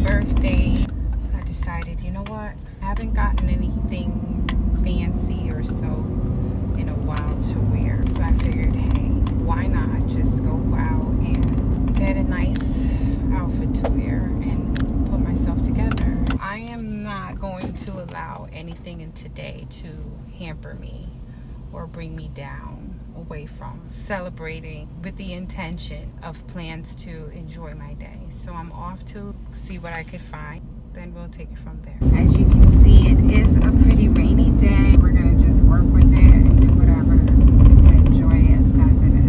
birthday, I decided, you know what? I haven't gotten anything fancy or so in a while to wear. So I figured, hey, why not just go out and get a nice outfit to wear and put myself together. I am not going to allow anything in today to hamper me or bring me down away from celebrating with the intention of plans to enjoy my day. So I'm off to see what I could find, then we'll take it from there. As you can see, it is a pretty rainy day. We're gonna just work with it and do whatever and enjoy it as it is.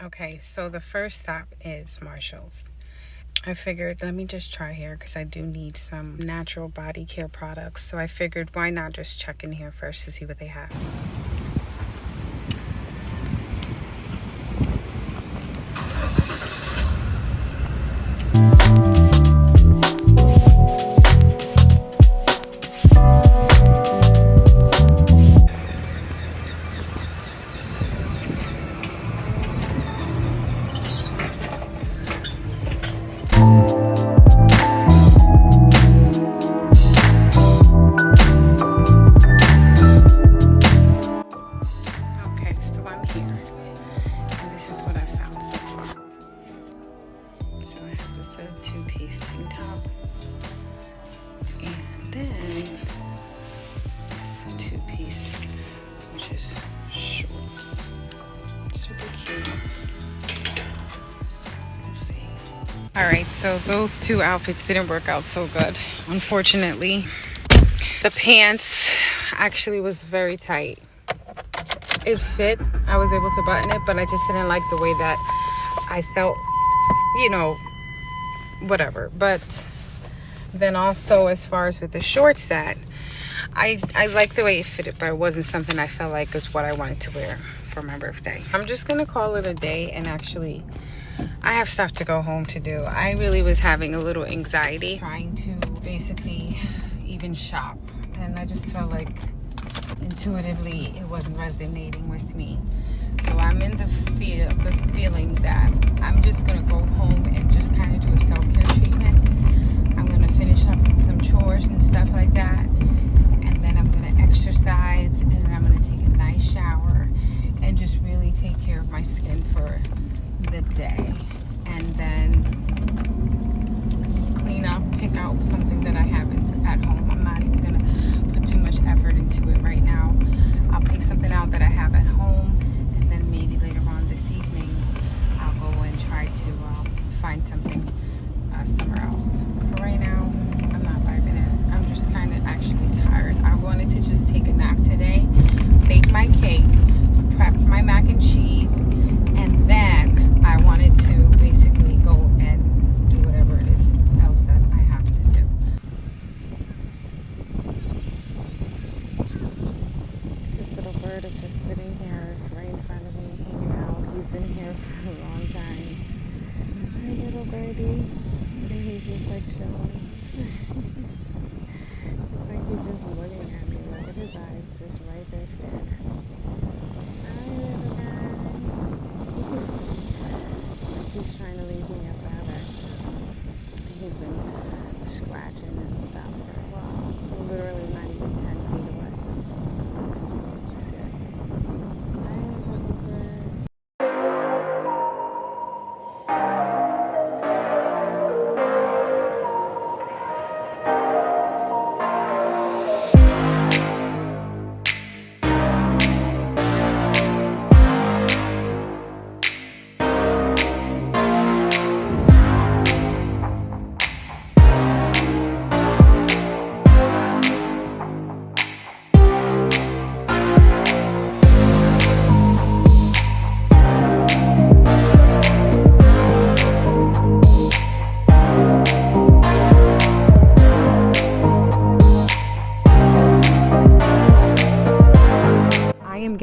Okay, so the first stop is Marshall's. I figured, let me just try here because I do need some natural body care products. So I figured, why not just check in here first to see what they have. Two-piece tank top, and then this two-piece, which is shorts. Super cute. Let's see. All right, so those two outfits didn't work out so good, unfortunately. The pants actually was very tight. It fit. I was able to button it, but I just didn't like the way that I felt, you know, whatever. But then also, as far as with the shorts, that I like the way it fitted, but it wasn't something I felt like was what I wanted to wear for my birthday. I'm just gonna call it a day, and actually I have stuff to go home to do. I really was having a little anxiety trying to basically even shop, and I just felt like intuitively it wasn't resonating with me. So I'm in the feeling that I'm just gonna go home and just kind of do a self-care treatment. I'm gonna finish up with some chores and stuff like that, and then I'm gonna exercise, and then I'm gonna take a nice shower and just really take care of my skin for the day, and then clean up, pick out something that I haven't at home. I'm not even gonna put too much effort into it right now. I'll pick something out that I have at home, and then maybe later on this evening I'll go and try to find something somewhere else. For right now, I'm not vibing it. I'm just kind of actually tired. I wanted to just take a nap today, bake my cake, prep my mac and cheese, and then I wanted to basically go and do whatever it is else that I have to do. This little bird is just sitting here right in front of me, hanging out. He's been here for a long time. Hi, little birdie. And he's just like chilling. It's like he's just looking at me. Look at his eyes, just right there staring at me. Hi, little guy. Like he's trying to leave me up rather. He's been scratching and stuff for a while. Literally not even 10 feet away. Seriously. Hi, little bird.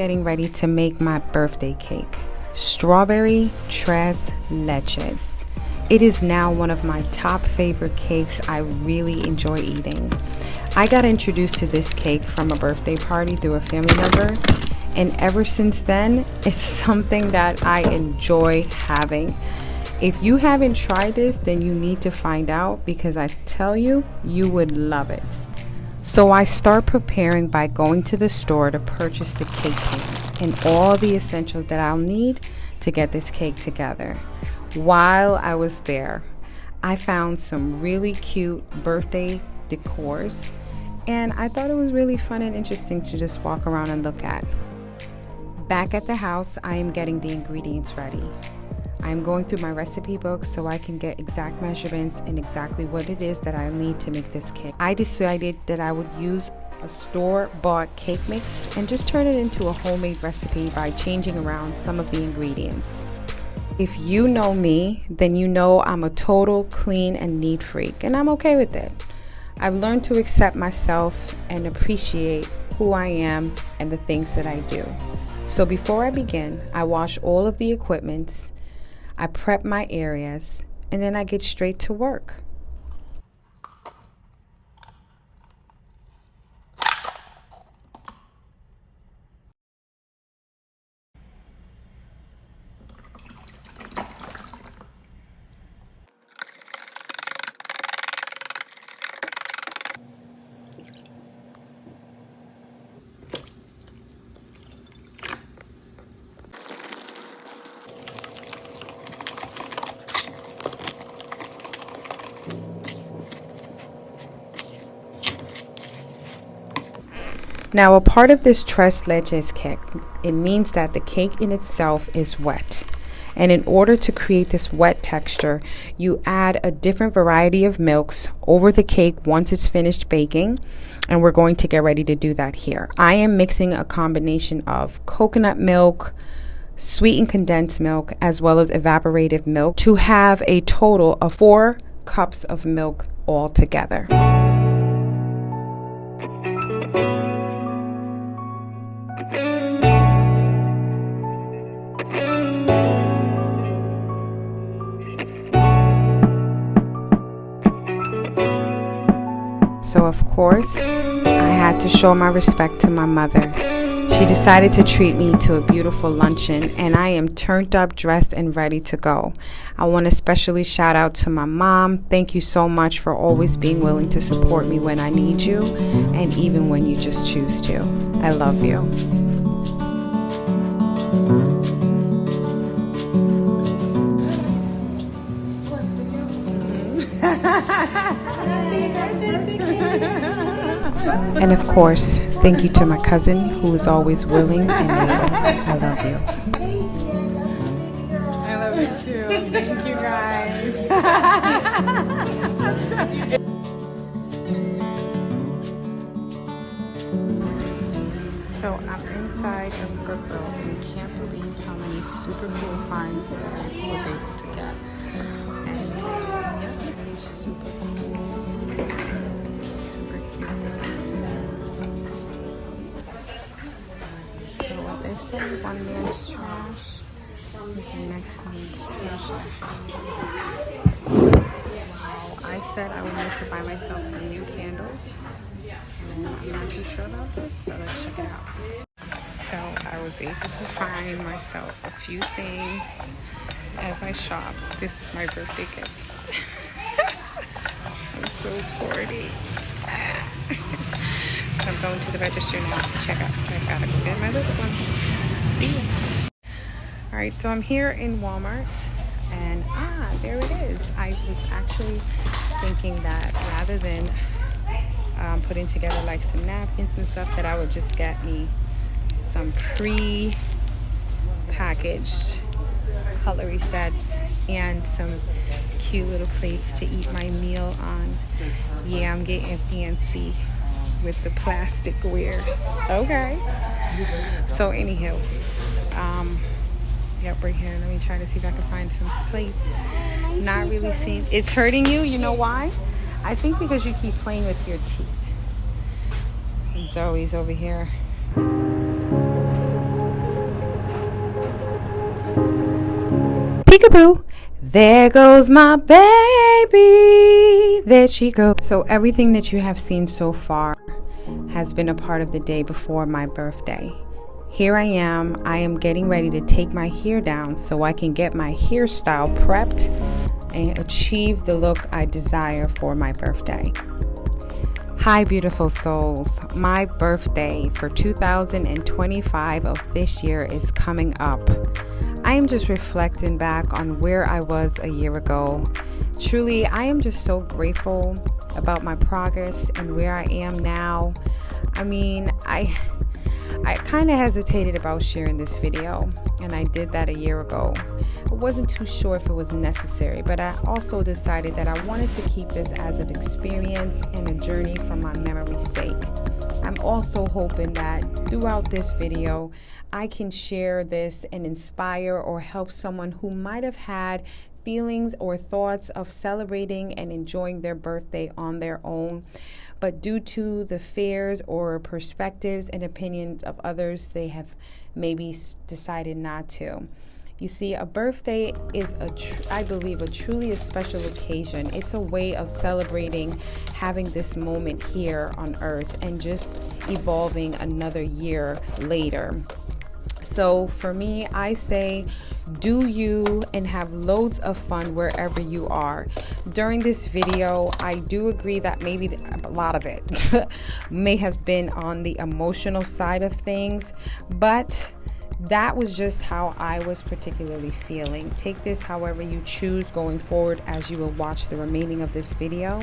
getting ready to make my birthday cake. Strawberry tres leches. It is now one of my top favorite cakes I really enjoy eating. I got introduced to this cake from a birthday party through a family member, and ever since then, it's something that I enjoy having. If you haven't tried this, then you need to find out, because I tell you, you would love it. So I start preparing by going to the store to purchase the cake pans and all the essentials that I'll need to get this cake together. While I was there, I found some really cute birthday decors, and I thought it was really fun and interesting to just walk around and look at. Back at the house, I am getting the ingredients ready. I am going through my recipe book so I can get exact measurements and exactly what it is that I need to make this cake. I decided that I would use a store-bought cake mix and just turn it into a homemade recipe by changing around some of the ingredients. If you know me, then you know I'm a total clean and neat freak, and I'm okay with it. I've learned to accept myself and appreciate who I am and the things that I do. So before I begin, I wash all of the equipment, I prep my areas, and then I get straight to work. Now, a part of this tres leches cake, it means that the cake in itself is wet. And in order to create this wet texture, you add a different variety of milks over the cake once it's finished baking. And we're going to get ready to do that here. I am mixing a combination of coconut milk, sweetened condensed milk, as well as evaporated milk to have a total of 4 cups of milk all together. So of course, I had to show my respect to my mother. She decided to treat me to a beautiful luncheon, and I am turned up, dressed, and ready to go. I want to especially shout out to my mom. Thank you so much for always being willing to support me when I need you, and even when you just choose to. I love you. And of course, thank you to my cousin who is always willing and able. I love you. I love you too. Thank you guys. So I'm inside of Goodwill, and I can't believe how many super cool finds that I was able to get. And yeah, they're super cool, super cute things. So what they say, one man's trash is the next man's treasure. Wow, I said I wanted to buy myself some new candles. I'm not too sure about this, so let's check it out. So I was able to find myself a few things as I shopped. This is my birthday gift. I'm so corny. So I'm going to the register now to check out. So I gotta go get my little one. See ya. Alright, so I'm here in Walmart, and there it is. I was actually thinking that rather than putting together like some napkins and stuff, that I would just get me some pre-packaged cutlery sets and some cute little plates to eat my meal on. Yeah, I'm getting fancy with the plasticware. Okay. So anywho, yep, right here. Let me try to see if I can find some plates. Not really seeing. It's hurting you. You know why? I think because you keep playing with your teeth. And Zoe's over here. Peekaboo. There goes my baby. There she goes. So everything that you have seen so far has been a part of the day before my birthday. Here I am getting ready to take my hair down so I can get my hairstyle prepped and achieve the look I desire for my birthday. Hi beautiful souls, my birthday for 2025 of this year is coming up. I am just reflecting back on where I was a year ago. Truly, I am just so grateful about my progress and where I am now. I mean, I kind of hesitated about sharing this video, and I did that a year ago. I wasn't too sure if it was necessary, but I also decided that I wanted to keep this as an experience and a journey for my memory's sake. I'm also hoping that throughout this video, I can share this and inspire or help someone who might have had feelings or thoughts of celebrating and enjoying their birthday on their own, but due to the fears or perspectives and opinions of others, they have maybe decided not to. You see, a birthday is, I believe, a truly special occasion. It's a way of celebrating having this moment here on earth and just evolving another year later. So for me, I say do you and have loads of fun wherever you are. During this video, I do agree that maybe a lot of it may have been on the emotional side of things, but that was just how I was particularly feeling. Take this however you choose going forward as you will watch the remaining of this video.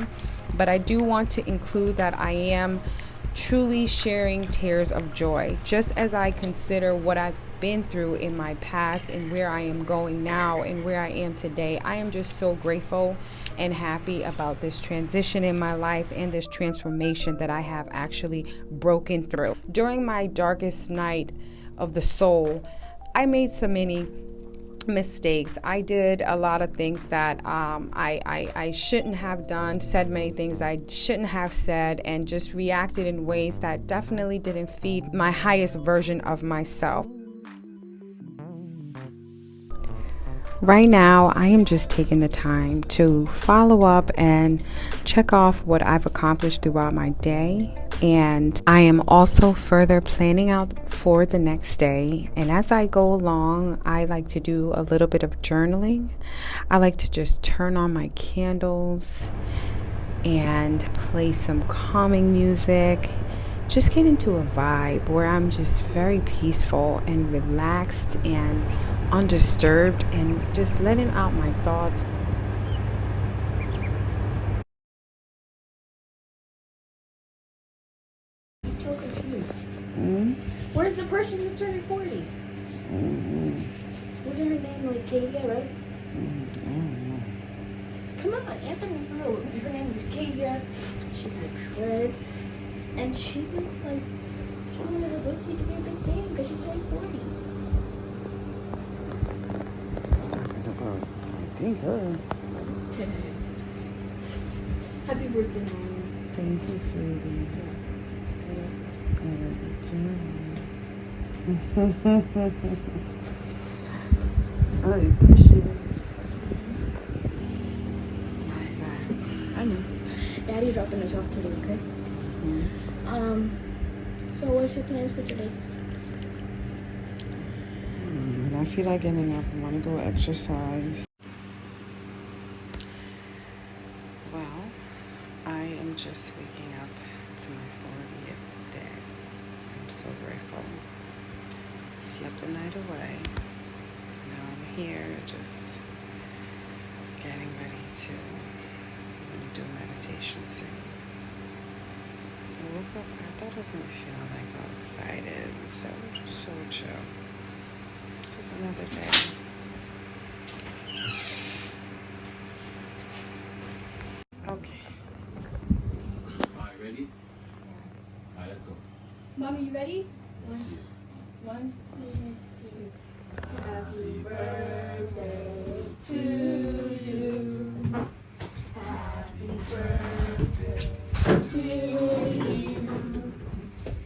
But I do want to include that I am truly sharing tears of joy, just as I consider what I've been through in my past and where I am going now and where I am today. I am just so grateful and happy about this transition in my life and this transformation that I have actually broken through. During my darkest night of the soul, I made so many mistakes. I did a lot of things that I shouldn't have done, said many things I shouldn't have said, and just reacted in ways that definitely didn't feed my highest version of myself. Right now, I am just taking the time to follow up and check off what I've accomplished throughout my day. And I am also further planning out for the next day. And as I go along, I like to do a little bit of journaling. I like to just turn on my candles and play some calming music. Just get into a vibe where I'm just very peaceful and relaxed and undisturbed and just letting out my thoughts. I'm so confused. Where's the person who turned 40? Wasn't her name like Kavia, right? Come on, answer me for real. Her name was Kavia. She had dreads. And she was like, she wanted her birthday to be a big thing because she's turned 40. I think her. Happy birthday, Mom. Thank you, sweetie. I love you too. I appreciate it. Like that. I know. Daddy dropping us off today, okay? So what's your plans for today? When I feel like getting up, I want to go exercise. Well, I am just waking up to my 40th day. I'm so grateful. Slept the night away. Now I'm here just getting ready to do meditation soon. I woke up, I thought I was going to be feeling like all excited. So just so chill. Just another day. Okay. Alright, ready? Alright, let's go. Mommy, you ready? One, two, three. Happy birthday to you. Happy birthday to you.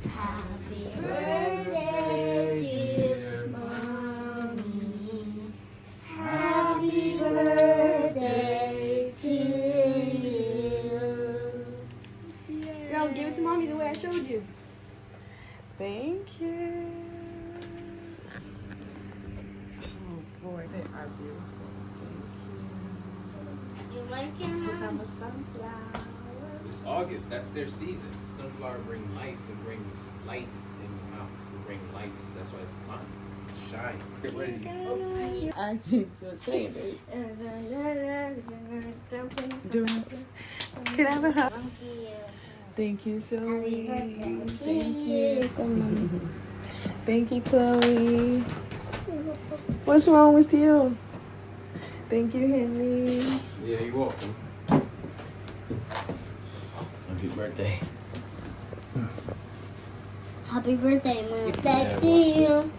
Happy birthday, dear Mommy. Girls, give it to mommy the way I showed you. Thank you. Oh boy, they are beautiful. Thank you. You like Because I'm it? a sunflower. It's August. That's their season. Sunflower bring life and brings light in your house. They bring lights. That's why it's sun. It shines. Get ready. I keep just saying it. Do it. Can I have a hug? Thank you, Zoe. Thank you. Thank you, Chloe. What's wrong with you? Thank you, Henry. Yeah, you're welcome. Happy birthday. Happy birthday, Mom. Thank you.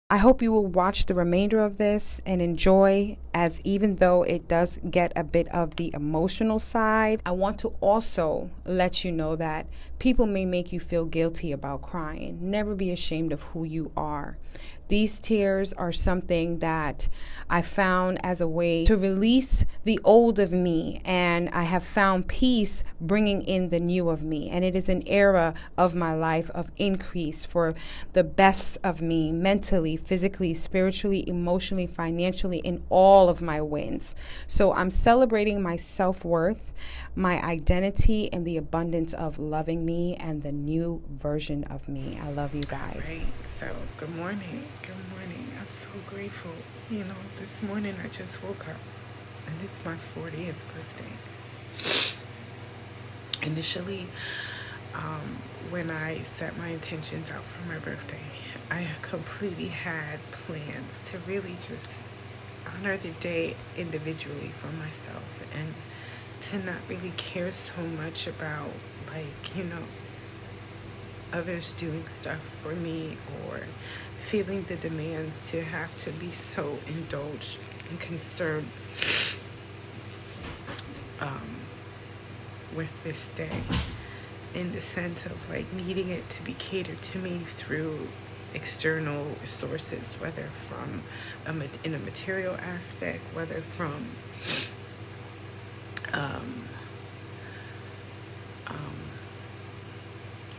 I hope you will watch the remainder of this and enjoy, as even though it does get a bit of the emotional side, I want to also let you know that people may make you feel guilty about crying. Never be ashamed of who you are. These tears are something that I found as a way to release the old of me, and I have found peace bringing in the new of me. And it is an era of my life of increase for the best of me, mentally, physically, spiritually, emotionally, financially, in all of my wins. So I'm celebrating my self-worth, my identity, and the abundance of loving me and the new version of me. I love you guys. Right. So, good morning. Good morning. I'm so grateful. You know, this morning I just woke up and it's my 40th birthday. Initially, when I set my intentions out for my birthday, I completely had plans to really just honor the day individually for myself and to not really care so much about, like, you know, others doing stuff for me or feeling the demands to have to be so indulged and concerned with this day, in the sense of like needing it to be catered to me through external sources, whether from in a material aspect, whether from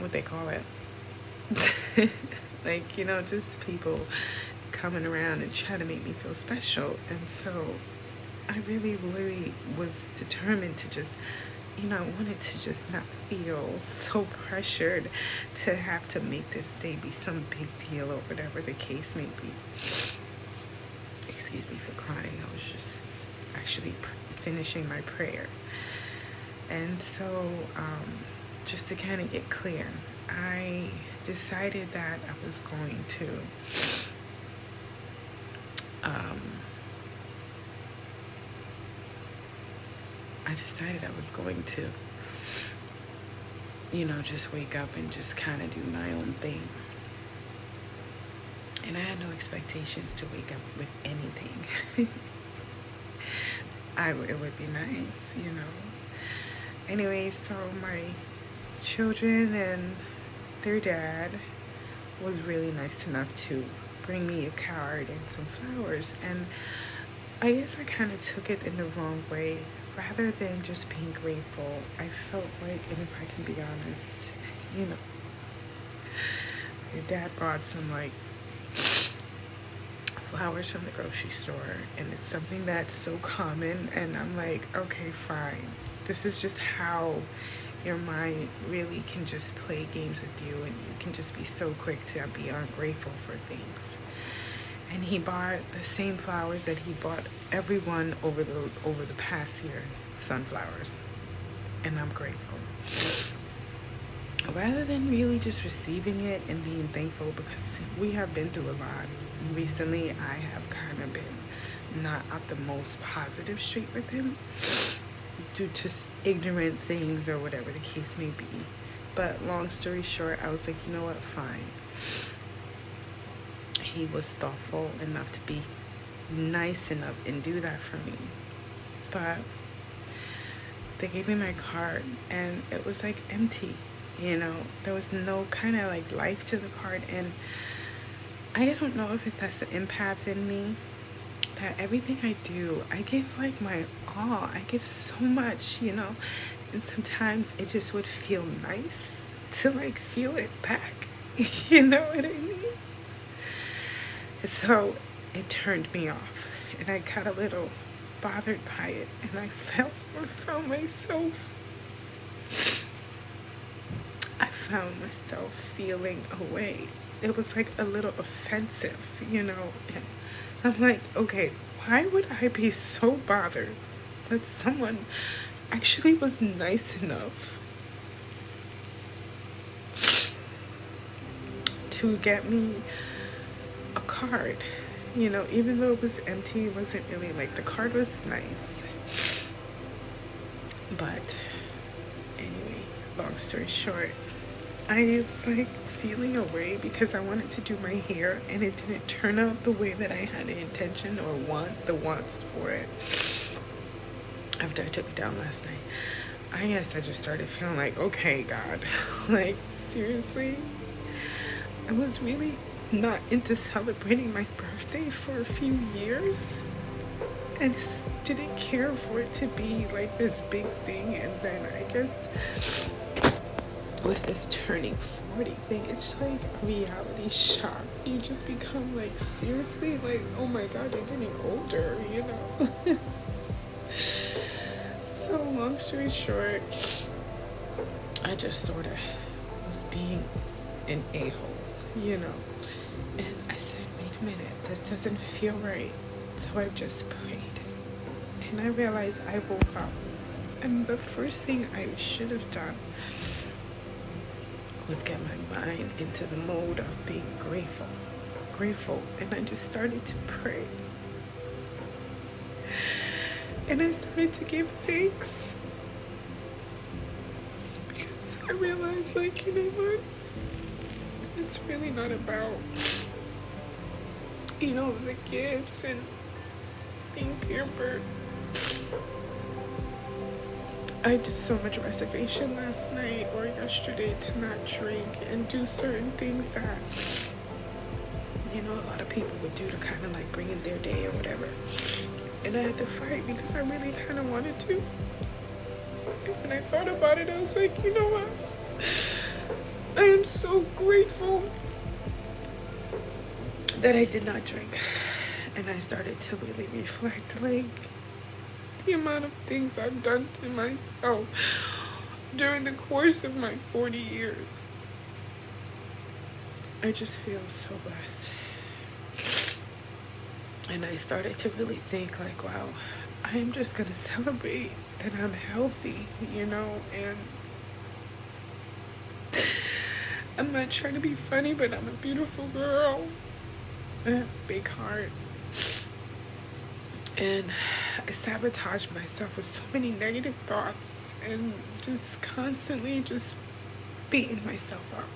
what they call it, like, you know, just people coming around and trying to make me feel special. And so I really was determined to just, you know, I wanted to just not feel so pressured to have to make this day be some big deal or whatever the case may be. Excuse me for crying. I was just actually finishing my prayer. And so, just to kind of get clear, I decided that I was going to you know, just wake up and just kind of do my own thing. And I had no expectations to wake up with anything. It would be nice, you know. Anyway, so my children and their dad was really nice enough to bring me a card and some flowers. And I guess I kind of took it in the wrong way. Rather than just being grateful, I felt like, and if I can be honest, you know, your dad brought some like flowers from the grocery store, and it's something that's so common, and I'm like, okay, fine. This is just how your mind really can just play games with you, and you can just be so quick to be ungrateful for things. And he bought the same flowers that he bought everyone over the past year, sunflowers. And I'm grateful. Rather than really just receiving it and being thankful, because we have been through a lot. Recently, I have kind of been not at the most positive street with him due to ignorant things or whatever the case may be. But long story short, I was like, you know what, fine. He was thoughtful enough to be nice enough and do that for me. But they gave me my card and it was like empty, you know. There was no kind of like life to the card. And I don't know if that's the empath in me, that everything I do, I give like my all. I give so much, you know. And sometimes it just would feel nice to like feel it back. You know what I mean? So it turned me off, and I got a little bothered by it, and I found myself feeling away. It was like a little offensive, you know. And I'm like, okay, why would I be so bothered that someone actually was nice enough to get me a card? You know, even though it was empty, it wasn't really like, the card was nice. But anyway, long story short, I was like feeling away because I wanted to do my hair and it didn't turn out the way that I had the intention or wants for it. After I took it down last night, I guess I just started feeling like, okay, God, like seriously, I was really not into celebrating my birthday for a few years and didn't care for it to be like this big thing. And then I guess with this turning 40 thing, it's like a reality shock. You just become like, seriously, like, oh my God, you're getting older, you know. So long story short, I just sort of was being an a-hole, you know. And I said, wait a minute, this doesn't feel right. So I just prayed. And I realized I woke up. And the first thing I should have done was get my mind into the mode of being grateful. And I just started to pray. And I started to give thanks. Because I realized, like, you know what? It's really not about, you know, the gifts and being pampered. I did so much reservation last night or yesterday to not drink and do certain things that, you know, a lot of people would do to kind of like bring in their day or whatever. And I had to fight because I really kind of wanted to. And when I thought about it, I was like, you know what? I am so grateful that I did not drink. And I started to really reflect, like, the amount of things I've done to myself during the course of my 40 years. I just feel so blessed. And I started to really think, like, wow, I am just gonna celebrate that I'm healthy, you know. And I'm not trying to be funny, but I'm a beautiful girl. I have a big heart. And I sabotaged myself with so many negative thoughts and just constantly just beating myself up.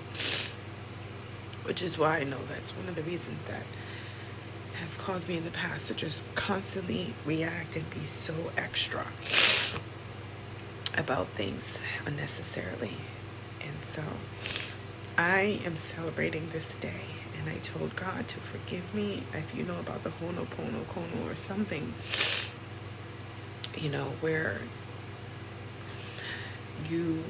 Which is why I know that's one of the reasons that has caused me in the past to just constantly react and be so extra about things unnecessarily. And so I am celebrating this day, and I told God to forgive me. If you know about the Ho'oponopono or something, you know, where you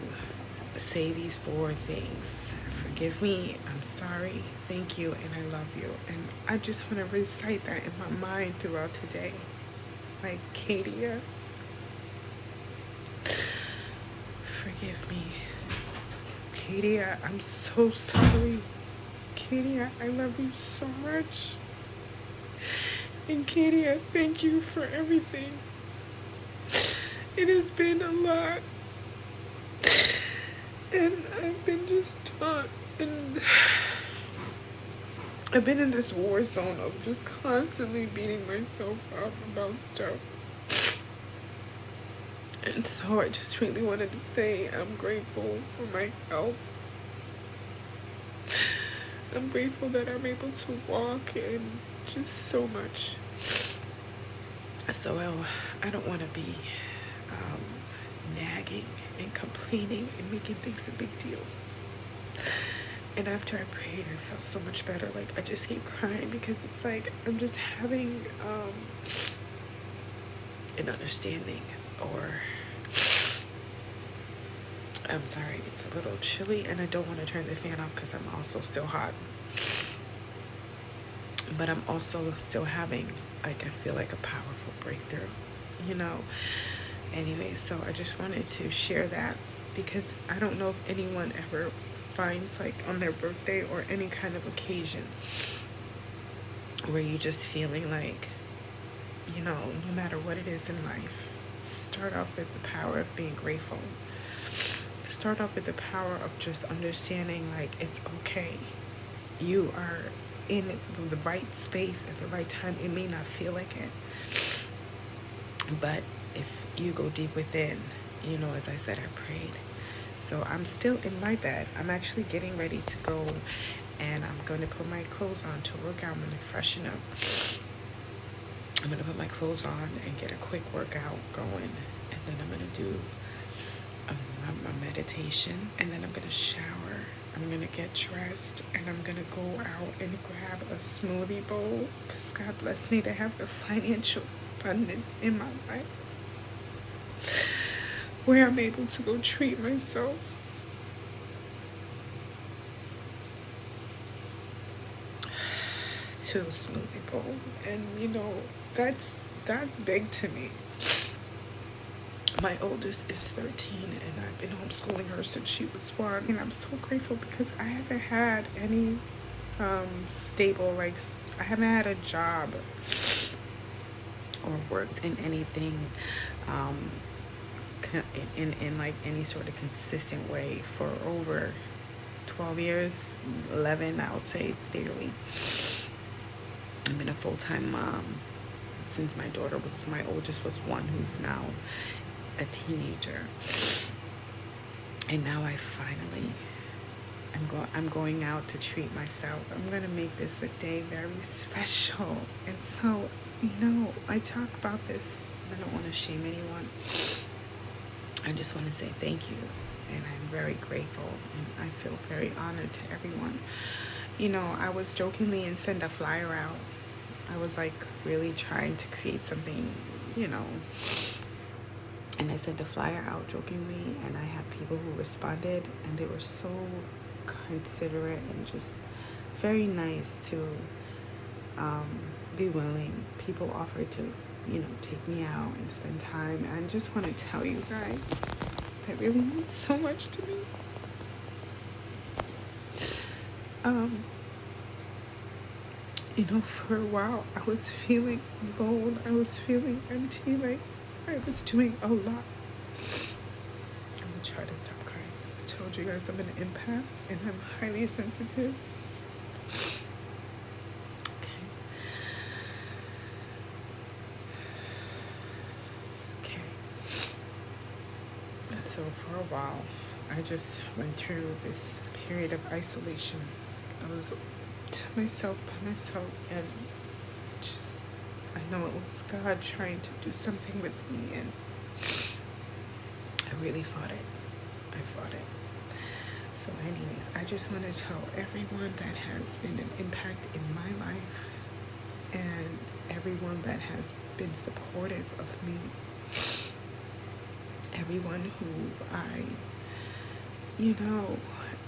say these 4 things: forgive me, I'm sorry, thank you, and I love you. And I just want to recite that in my mind throughout today. Like, Katia, forgive me. Katia, I'm so sorry. Katia, I love you so much. And Katia, thank you for everything. It has been a lot. And I've been just taught, and I've been in this war zone of just constantly beating myself up about stuff. And so I just really wanted to say I'm grateful for my health. I'm grateful that I'm able to walk and just so much. So I don't want to be nagging and complaining and making things a big deal. And after I prayed, I felt so much better. Like, I just keep crying because it's like I'm just having and understanding. Or, I'm sorry, it's a little chilly and I don't want to turn the fan off because I'm also still hot. But I'm also still having, like, I feel like a powerful breakthrough, you know. Anyway, so I just wanted to share that, because I don't know if anyone ever finds, like, on their birthday or any kind of occasion where you just feeling like, you know, no matter what it is in life, start off with the power of being grateful. Start off with the power of just understanding, like, it's okay. You are in the right space at the right time. It may not feel like it, but if you go deep within, you know, as I said, I prayed. So I'm still in my bed. I'm actually getting ready to go, and I'm going to put my clothes on to work out. I'm going to freshen up. I'm going to put my clothes on and get a quick workout going, and then I'm going to do my meditation, and then I'm going to shower. I'm going to get dressed, and I'm going to go out and grab a smoothie bowl, because God bless me to have the financial abundance in my life where I'm able to go treat myself. To a smoothie bowl. And, you know, that's big to me. My oldest is 13, and I've been homeschooling her since she was 1. And I'm so grateful because I haven't had any stable, like, I haven't had a job or worked in anything in like any sort of consistent way for over 12 years, 11, I would say, daily. I've been a full-time mom since my oldest was 1, who's now a teenager. And now I'm going out to treat myself. I'm going to make this a day very special. And so, you know, I talk about this. I don't want to shame anyone. I just want to say thank you. And I'm very grateful. And I feel very honored to everyone. You know, I was jokingly and send a flyer out. I was like really trying to create something, you know. And I sent a flyer out jokingly, and I had people who responded, and they were so considerate and just very nice to be willing. People offered to, you know, take me out and spend time. And I just want to tell you guys, that really means so much to me. You know, for a while, I was feeling alone. I was feeling empty, like I was doing a lot. I'm gonna try to stop crying. I told you guys I'm an empath, and I'm highly sensitive. Okay. So for a while, I just went through this period of isolation. I was to myself, by myself, and just, I know it was God trying to do something with me, and I really fought it. So anyways, I just want to tell everyone that has been an impact in my life, and everyone that has been supportive of me, everyone who I, you know,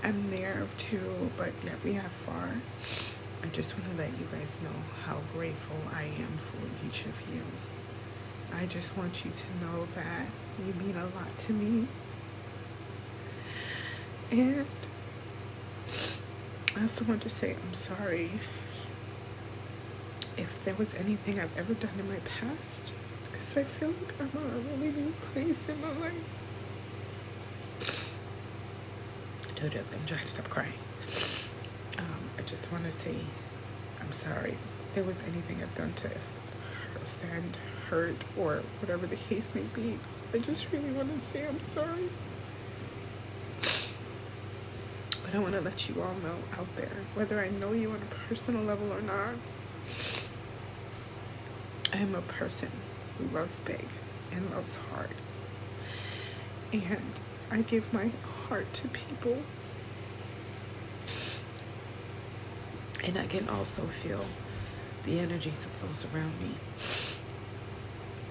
I'm there too, but yet we have far. I just want to let you guys know how grateful I am for each of you. I just want you to know that you mean a lot to me. And I also want to say I'm sorry if there was anything I've ever done in my past, because I feel like I'm in a really new place in my life. I told you I was going to try to stop crying. I just want to say I'm sorry if there was anything I've done to offend, hurt, or whatever the case may be. I just really want to say I'm sorry. But I want to let you all know out there, whether I know you on a personal level or not, I am a person who loves big and loves hard. And I give my heart to people. And I can also feel the energies of those around me.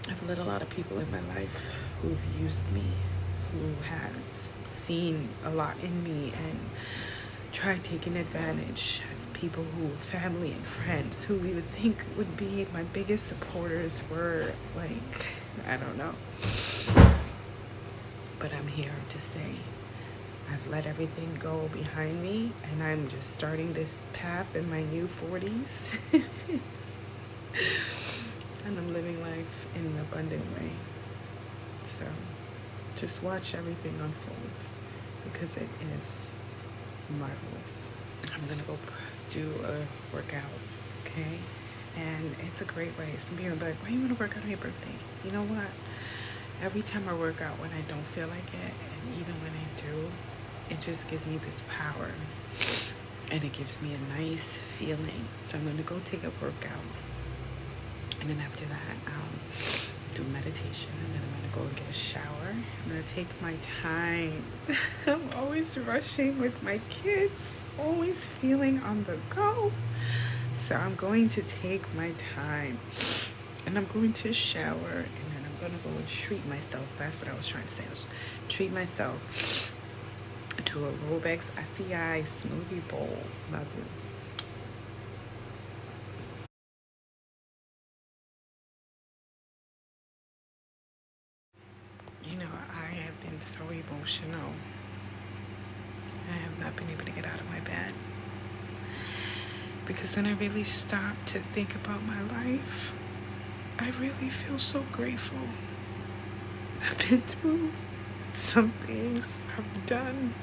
I've let a lot of people in my life who've used me, who has seen a lot in me and tried taking advantage of people who, family and friends, who we would think would be my biggest supporters were like, I don't know. But I'm here to say I've let everything go behind me, and I'm just starting this path in my new 40s. And I'm living life in an abundant way. So just watch everything unfold, because it is marvelous. I'm gonna go do a workout, okay? And it's a great way. Some people be like, why you wanna work out on your birthday? You know what? Every time I work out when I don't feel like it, and even when I do, it just gives me this power. And it gives me a nice feeling. So I'm gonna go take a workout. And then after that, I'll do meditation, and then I'm gonna go and get a shower. I'm gonna take my time. I'm always rushing with my kids, always feeling on the go. So I'm going to take my time, and I'm going to shower, and then I'm gonna go and treat myself. That's what I was trying to say. Treat myself to a Robex SCI smoothie bowl. Love you. You know, I have been so emotional. I have not been able to get out of my bed. Because when I really stop to think about my life, I really feel so grateful. I've been through some things, I've done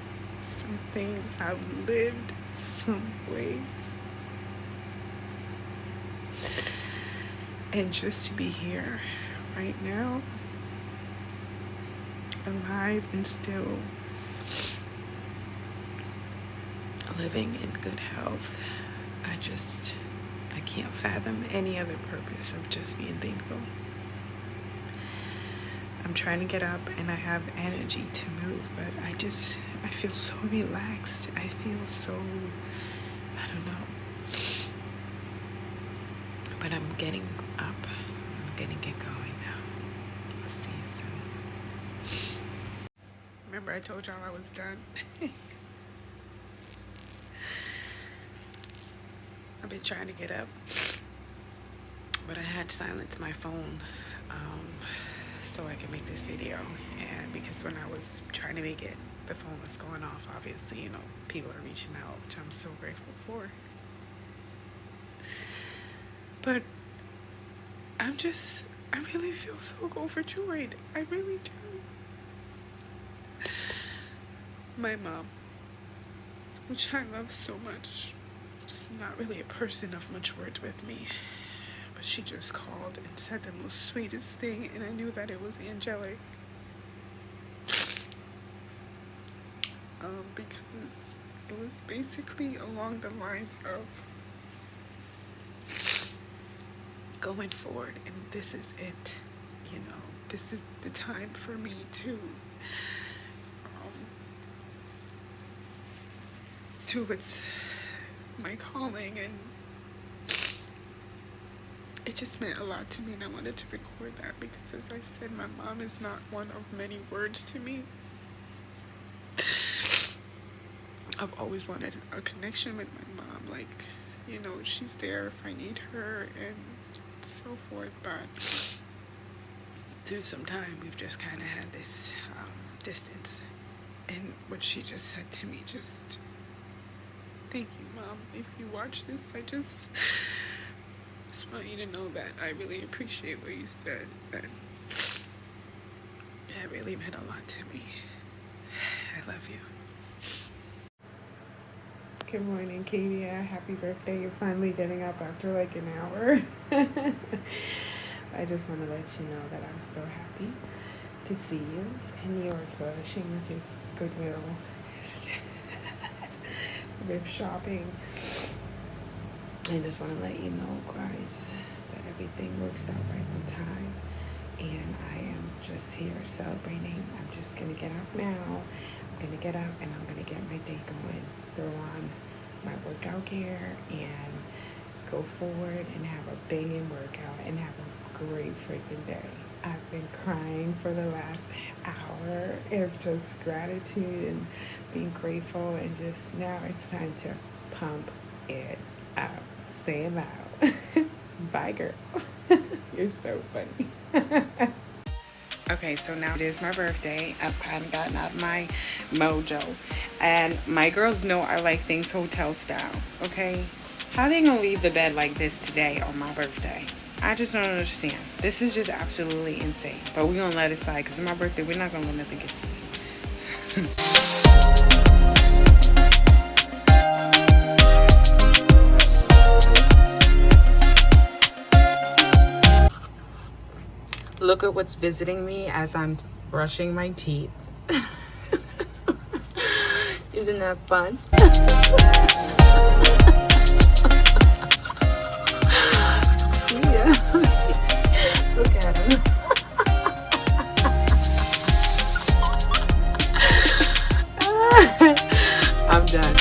some things, I've lived some ways. And just to be here right now, alive and still living in good health, I can't fathom any other purpose of just being thankful. I'm trying to get up and I have energy to move, but I feel so relaxed. I feel so, I don't know. But I'm getting up. I'm gonna get going now. I'll see you soon. Remember I told y'all I was done? I've been trying to get up, but I had silenced my phone so I could make this video. And because when I was trying to make it, the phone was going off. Obviously, you know, people are reaching out, which I'm so grateful for. But I really feel so overjoyed. I really do. My mom, which I love so much, is not really a person of much words with me, but she just called and said the most sweetest thing, and I knew that it was angelic. Because it was basically along the lines of going forward, and this is it, you know, this is the time for me to it's my calling, and it just meant a lot to me, and I wanted to record that because, as I said, my mom is not one of many words to me. I've always wanted a connection with my mom, like, you know, she's there if I need her and so forth, but through some time we've just kind of had this distance, and what she just said to me, just thank you, Mom. If you watch this, I just want you to know that I really appreciate what you said, and that really meant a lot to me. I love you. Good morning, Katie. Happy birthday. You're finally getting up after like an hour. I just want to let you know that I'm so happy to see you, and you're flourishing with your goodwill thrift shopping. I just want to let you know, guys, that everything works out right on time, and I am just here celebrating. I'm just going to get up now. I'm going to get up and I'm going to get my day going, throw on my workout gear and go forward and have a banging workout and have a great freaking day. I've been crying for the last hour of just gratitude and being grateful, and just now it's time to pump it out. Say it loud. Bye, girl. You're so funny. Okay, so now it is my birthday. I've kind of gotten out of my mojo. And my girls know I like things hotel style, okay? How they gonna leave the bed like this today on my birthday? I just don't understand. This is just absolutely insane. But we're gonna let it slide because it's my birthday. We're not gonna let nothing get to me. Look at what's visiting me as I'm brushing my teeth. Isn't that fun? Yeah. Look at him. I'm done.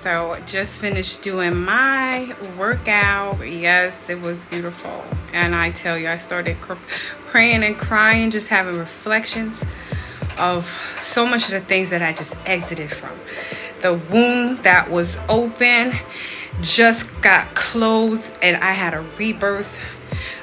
So just finished doing my workout. Yes, it was beautiful. And I tell you, I started praying and crying, just having reflections of so much of the things that I just exited from. The wound that was open just got closed, and I had a rebirth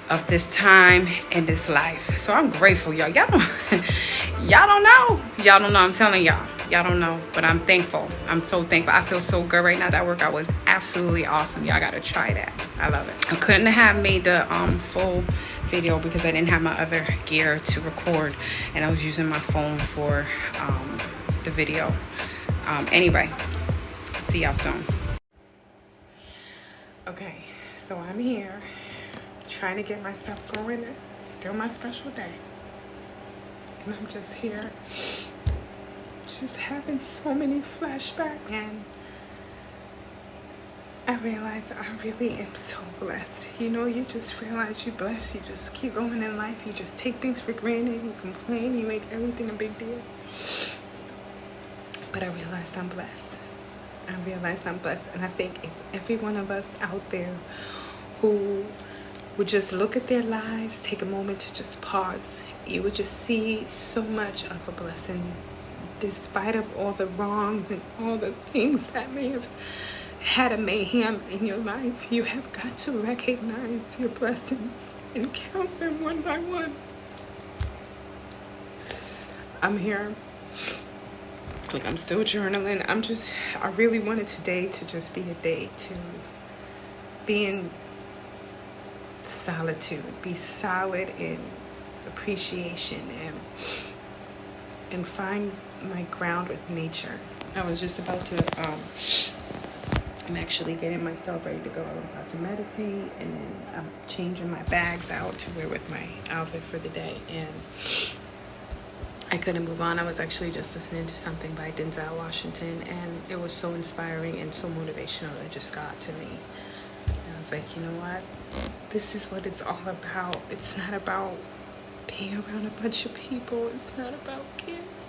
of this time in this life. So I'm grateful, y'all. Y'all don't know. Y'all don't know. I'm telling y'all. Y'all don't know, but I'm thankful. I'm so thankful. I feel so good right now. That workout was absolutely awesome. Y'all gotta try that. I love it. I couldn't have made the full video because I didn't have my other gear to record, and I was using my phone for the video. Anyway, see y'all soon. Okay, so I'm here trying to get myself going. It's still my special day, and I'm just here just having so many flashbacks, and I realize I really am so blessed. You know, you just realize you're blessed. You just keep going in life. You just take things for granted. You complain. You make everything a big deal. But I realize I'm blessed. I realize I'm blessed. And I think if every one of us out there who would just look at their lives, take a moment to just pause, you would just see so much of a blessing. Despite of all the wrongs and all the things that may have had a mayhem in your life, you have got to recognize your blessings and count them one by one. I'm here. Like, I'm still journaling. I really wanted today to just be a day to be in solitude, be solid in appreciation, and find my ground with nature. I was just about to I'm actually getting myself ready to go. I'm about to meditate, and then I'm changing my bags out to wear with my outfit for the day, and I couldn't move on. I was actually just listening to something by Denzel Washington, and it was so inspiring and so motivational. It just got to me, and I was like, you know what, this is what it's all about. It's not about being around a bunch of people. It's not about gifts.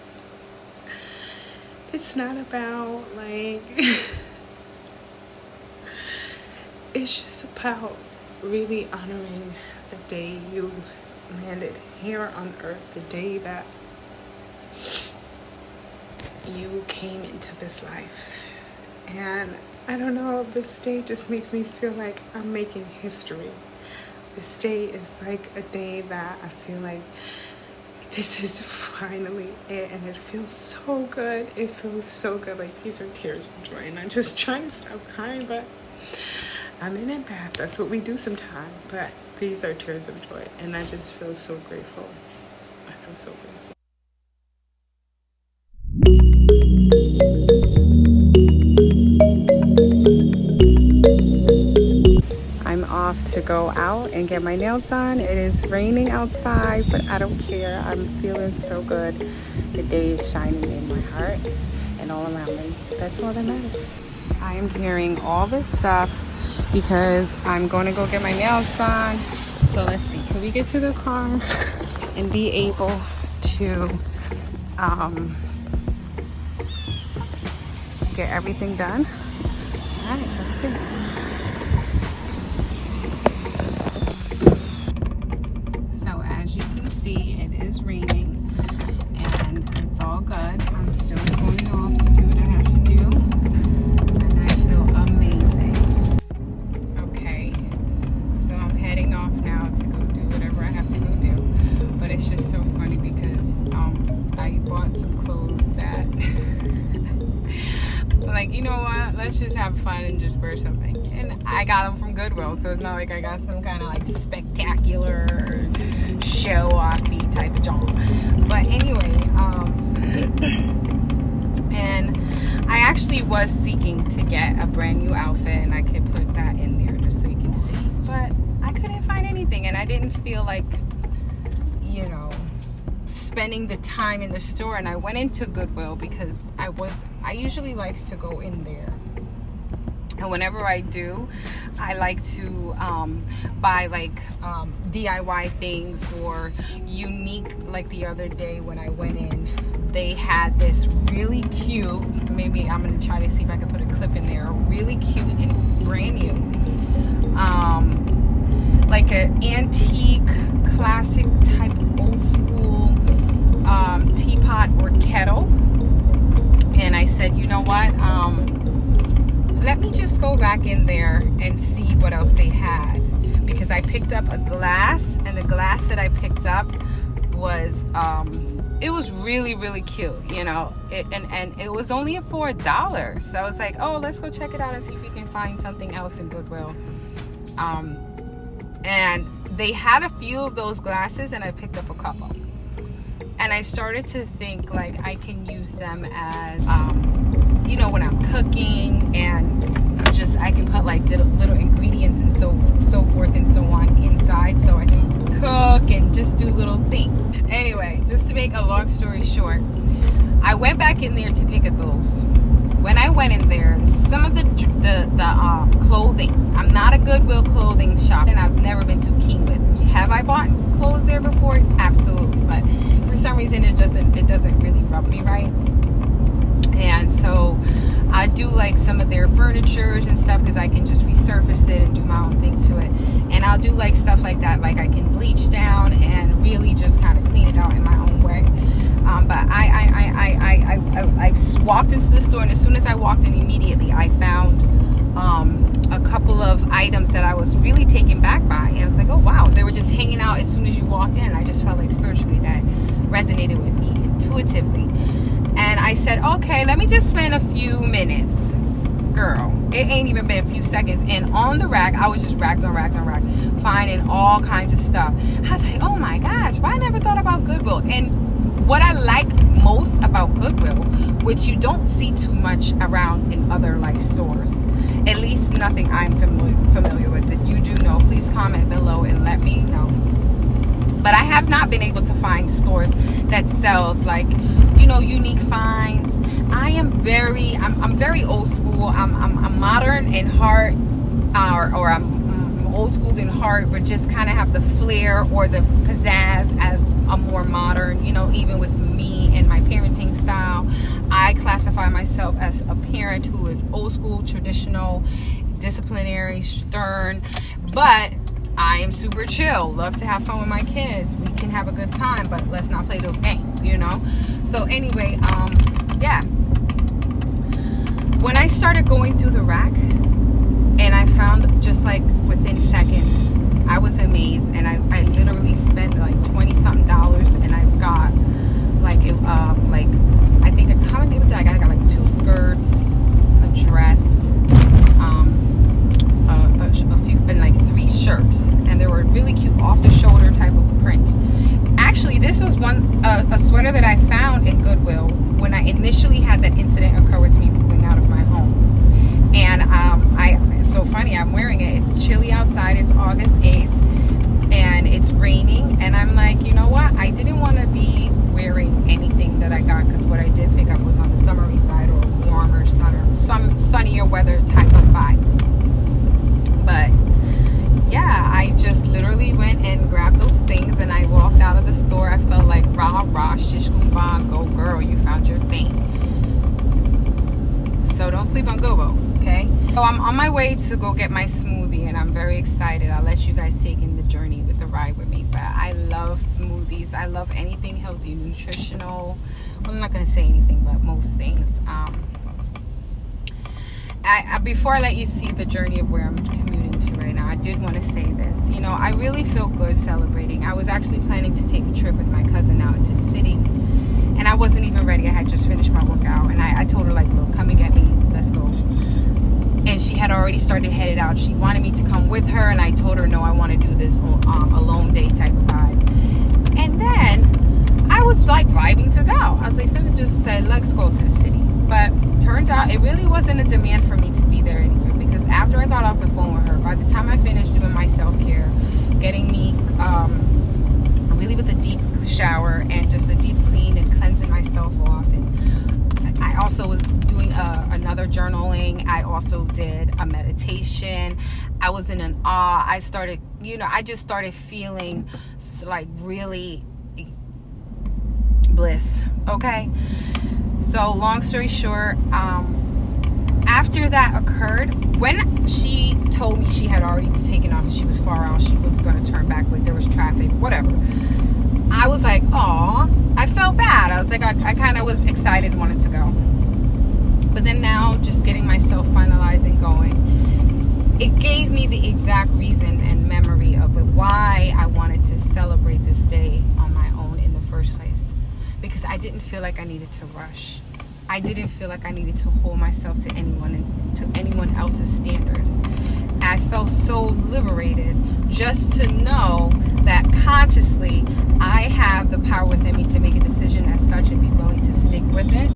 It's not about, like, it's just about really honoring the day you landed here on earth, the day that you came into this life. And I don't know, this day just makes me feel like I'm making history. This day is like a day that I feel like this is finally it, and it feels so good. It feels so good. Like, these are tears of joy, and I'm just trying to stop crying, but I'm in a bath. That's what we do sometimes. But these are tears of joy, and I just feel so grateful. I feel so grateful. I'm off to go out and get my nails done. It is raining outside, but I don't care. I'm feeling so good. The day is shining in my heart and all around me. That's all that matters. I am carrying all this stuff because I'm going to go get my nails done. So let's see, can we get to the car and be able to get everything done? All right, let's see. It is raining and it's all good. I'm still going off to do what I have to do, and I feel amazing. Okay, so I'm heading off now to go do whatever I have to go do, but it's just so funny because I bought some clothes that like, you know what, let's just have fun and just wear something, and I got them from Goodwill, so it's not like I got some kind of like spectacular show off beat type of job. But anyway, and I actually was seeking to get a brand new outfit, and I could put that in there just so you can see, but I couldn't find anything, and I didn't feel like, you know, spending the time in the store. And I went into Goodwill because I usually like to go in there, and whenever I do, I like to buy like DIY things or unique. Like the other day when I went in, they had this really cute, maybe I'm going to try to see if I can put a clip in there, really cute and brand new, like an antique, classic type of old school teapot or kettle. And I said, you know what, let me just go back in there and see what else they had, because I picked up a glass, and the glass that I picked up was it was really, really cute, you know, and it was only for $1. So I was like, oh, let's go check it out and see if we can find something else in Goodwill. And they had a few of those glasses, and I picked up a couple, and I started to think like I can use them as you know, when I'm cooking, and just I can put like little ingredients and so forth and so on inside, so I can cook and just do little things. Anyway, just to make a long story short, I went back in there to pick at those. When I went in there, some of the clothing, I'm not a Goodwill clothing shop, and I've never been too keen with. Have I bought clothes there before? Absolutely, but for some reason it doesn't really rub me right. And so I do like some of their furnitures and stuff, because I can just resurface it and do my own thing to it. And I'll do like stuff like that, like I can bleach down and really just kind of clean it out in my own way. But I walked into the store, and as soon as I walked in, immediately I found a couple of items that I was really taken back by. And I was like, oh wow, they were just hanging out as soon as you walked in. I just felt like spiritually that resonated with me intuitively. And I said, okay, let me just spend a few minutes. Girl, it ain't even been a few seconds. And on the rack, I was just racks on racks on racks, finding all kinds of stuff. I was like, oh my gosh, why I never thought about Goodwill? And what I like most about Goodwill, which you don't see too much around in other like stores, at least nothing I'm familiar with. If you do know, please comment below and let me know. But I have not been able to find stores that sells like, you know, unique finds. I'm very old school. I'm modern in heart, or I'm old school in heart, but just kind of have the flair or the pizzazz as a more modern, you know, even with me and my parenting style. I classify myself as a parent who is old school, traditional, disciplinary, stern, but I am super chill, love to have fun with my kids. We can have a good time, but let's not play those games, you know? So anyway, yeah. When I started going through the rack and I found just like within seconds, I was amazed, and I literally spent like 20 something dollars, and I got like I think how many did I got? I got like 2 skirts, a dress, a few, and like 3 shirts, and they were really cute off the shoulder type of print. Actually, this was a sweater that I found in Goodwill when I initially had that incident occur with me moving out of my home. And it's so funny, I'm wearing it. It's chilly outside. It's August 8th and it's raining, and I'm like, you know what? I didn't want to be wearing anything that I got, because what I did pick up was on the summery side, or warmer, sunnier weather type of vibe. But yeah, I just literally went and grabbed those things, and I walked out of the store. I felt like rah, shish kumbang, go girl, you found your thing. So don't sleep on Gobo, okay? So I'm on my way to go get my smoothie, and I'm very excited. I'll let you guys take in the journey with the ride with me. But I love smoothies. I love anything healthy, nutritional. Well, I'm not going to say anything, but most things. Before I let you see the journey of where I'm commuting to right now, I did want to say this. You know, I really feel good celebrating. I was actually planning to take a trip with my cousin out into the city, and I wasn't even ready. I had just finished my workout, and I told her, like, look, come and get me. Let's go. And she had already started headed out. She wanted me to come with her, and I told her, no, I want to do this alone day type of vibe. And then I was like vibing to go. I was like, something just said, let's go to the city. But turns out it really wasn't a demand for me to be there anyway, because after I got off the phone with her, by the time I finished doing my self-care, getting me really with a deep shower and just a deep clean and cleansing myself off, and I also was doing another journaling. I also did a meditation. I was in an awe. I just started feeling like really bliss. Okay. So long story short, after that occurred, when she told me she had already taken off and she was far out, she was going to turn back, but there was traffic, whatever, I was like, aw, I felt bad. I was like, I kind of was excited, wanted to go. But then now, just getting myself finalized and going, it gave me the exact reason and memory of why I wanted to celebrate this day on my own in the first place. Because I didn't feel like I needed to rush. I didn't feel like I needed to hold myself to anyone else's standards. I felt so liberated just to know that consciously I have the power within me to make a decision as such and be willing to stick with it.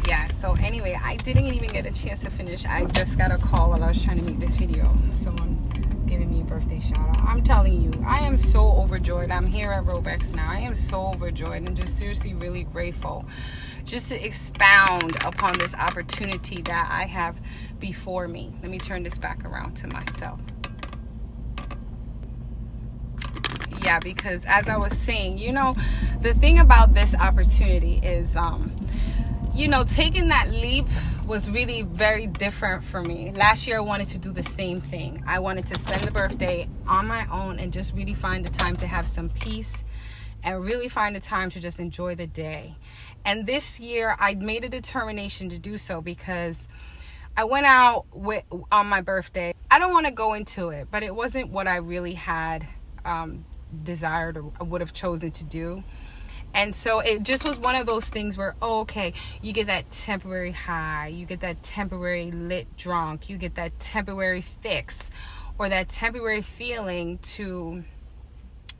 Yeah, so anyway, I didn't even get a chance to finish. I just got a call while I was trying to make this video. Someone giving me a birthday shout out. I'm telling you, I am so overjoyed. I'm here at Robex now. I am so overjoyed and just seriously really grateful just to expound upon this opportunity that I have before me. Let me turn this back around to myself. Yeah, because as I was saying, the thing about this opportunity is, taking that leap was really very different for me. Last year, I wanted to do the same thing. I wanted to spend the birthday on my own and just really find the time to have some peace and really find the time to just enjoy the day. And this year, I made a determination to do so because I went out on my birthday. I don't want to go into it, but it wasn't what I really had desired or would have chosen to do. And so it just was one of those things where, you get that temporary high, you get that temporary lit drunk, you get that temporary fix or that temporary feeling to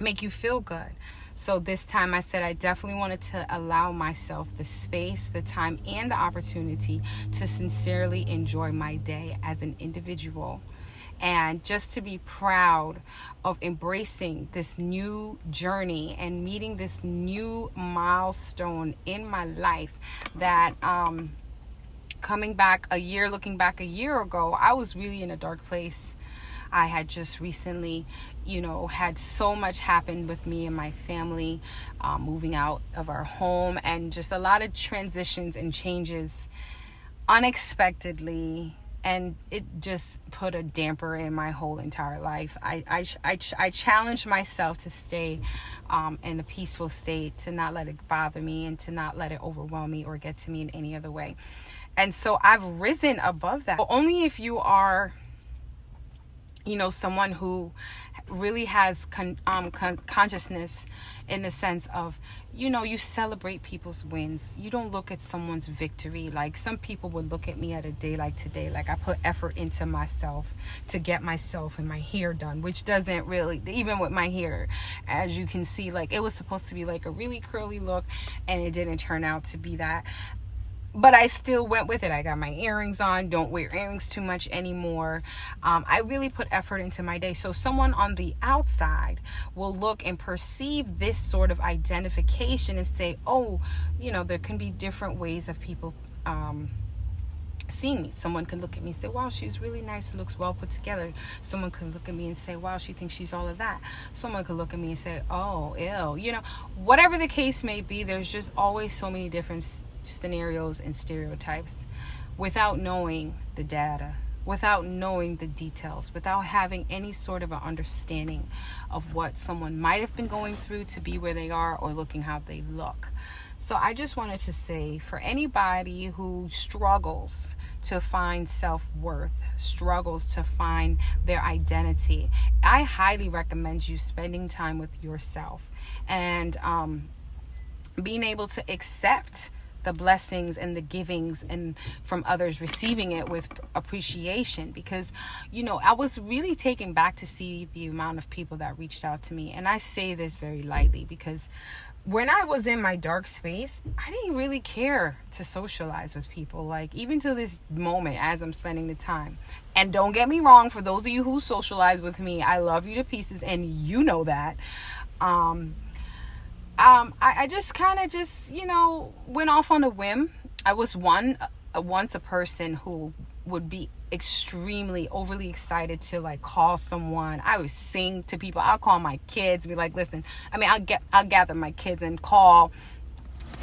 make you feel good. So this time I said I definitely wanted to allow myself the space, the time, and the opportunity to sincerely enjoy my day as an individual. And just to be proud of embracing this new journey and meeting this new milestone in my life that looking back a year ago, I was really in a dark place. I had just recently, had so much happen with me and my family, moving out of our home and just a lot of transitions and changes unexpectedly And it just put a damper in my whole entire life. I challenged myself to stay in a peaceful state, to not let it bother me, and to not let it overwhelm me or get to me in any other way. And so I've risen above that. But only if you are, someone who really has consciousness, in the sense of, you celebrate people's wins. You don't look at someone's victory. Like, some people would look at me at a day like today, like I put effort into myself to get myself and my hair done, which doesn't really, even with my hair, as you can see, like, it was supposed to be like a really curly look, and it didn't turn out to be that. But I still went with it. I got my earrings on. Don't wear earrings too much anymore. I really put effort into my day. So someone on the outside will look and perceive this sort of identification and say, oh, there can be different ways of people seeing me. Someone can look at me and say, wow, she's really nice, looks well put together. Someone could look at me and say, wow, she thinks she's all of that. Someone could look at me and say, oh, ew. Whatever the case may be, there's just always so many different scenarios and stereotypes, without knowing the data, without knowing the details, without having any sort of an understanding of what someone might have been going through to be where they are, or looking how they look. So I just wanted to say, for anybody who struggles to find self-worth, struggles to find their identity, I highly recommend you spending time with yourself and being able to accept the blessings and the givings, and from others, receiving it with appreciation. Because I was really taken back to see the amount of people that reached out to me. And I say this very lightly, because when I was in my dark space, I didn't really care to socialize with people. Like, even to this moment, as I'm spending the time. And don't get me wrong, for those of you who socialize with me, I love you to pieces, and you know that. I just kind of went off on a whim. I was once a person who would be extremely overly excited to like call someone. I would sing to people. I'll call my kids, be like, listen, I'll gather my kids and call,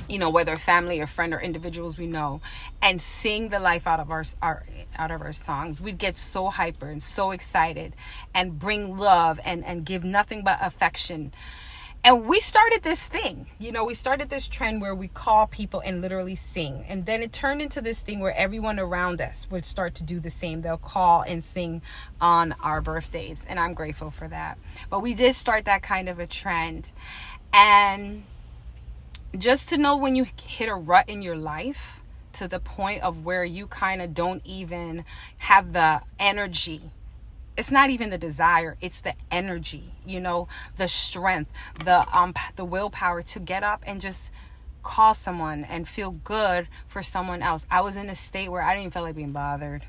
whether family or friend or individuals we know, and sing the life out of our songs. We'd get so hyper and so excited, and bring love and give nothing but affection. And we started this thing, we started this trend where we call people and literally sing. And then it turned into this thing where everyone around us would start to do the same. They'll call and sing on our birthdays. And I'm grateful for that. But we did start that kind of a trend. And just to know, when you hit a rut in your life, to the point of where you kind of don't even have the energy. It's not even the desire, it's the energy, the strength, the willpower to get up and just call someone and feel good for someone else. I was in a state where I didn't even feel like being bothered.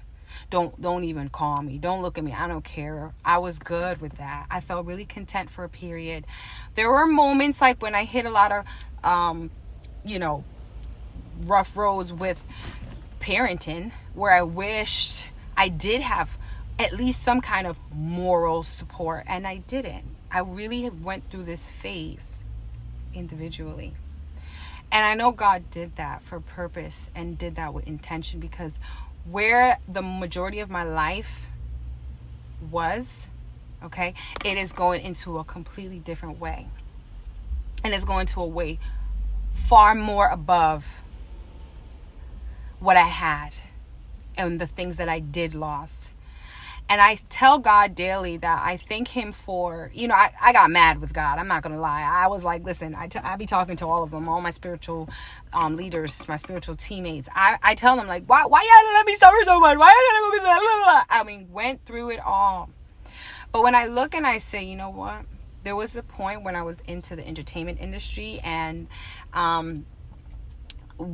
Don't even call me. Don't look at me. I don't care. I was good with that. I felt really content for a period. There were moments like when I hit a lot of, rough roads with parenting, where I wished I did have at least some kind of moral support, and I didn't. I really went through this phase individually. And I know God did that for purpose and did that with intention, because where the majority of my life was, okay, it is going into a completely different way. And it's going to a way far more above what I had and the things that I did lost. And I tell God daily that I thank him for, I got mad with God. I'm not going to lie. I was like, listen, I be talking to all of them, all my spiritual leaders, my spiritual teammates. I tell them, like, why you had to let me suffer so much? Why you had to go be that? Went through it all. But when I look and I say, you know what? There was a point when I was into the entertainment industry, and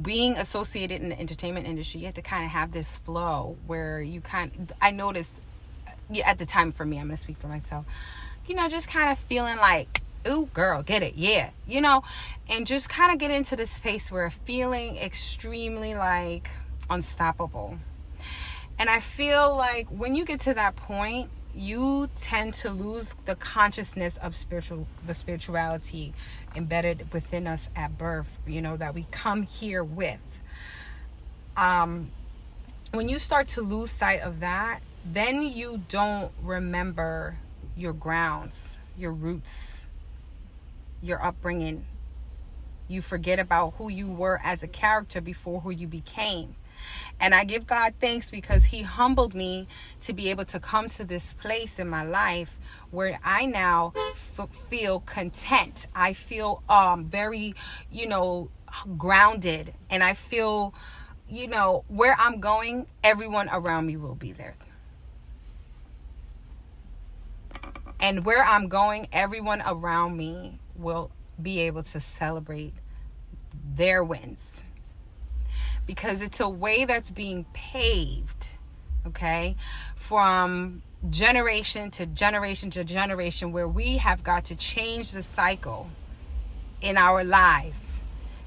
being associated in the entertainment industry, you have to kind of have this flow where I noticed, at the time, for me, I'm going to speak for myself, just kind of feeling like, ooh, girl, get it. Yeah. And just kind of get into this space where feeling extremely like unstoppable. And I feel like when you get to that point, you tend to lose the consciousness of the spirituality embedded within us at birth, that we come here with. when you start to lose sight of that, then you don't remember your grounds, your roots, your upbringing. You forget about who you were as a character before who you became. And I give God thanks because he humbled me to be able to come to this place in my life where I now feel content. I feel very, grounded. And I feel, where I'm going, everyone around me will be there. And where I'm going, everyone around me will be able to celebrate their wins. Because it's a way that's being paved, okay, from generation to generation to generation, where we have got to change the cycle in our lives.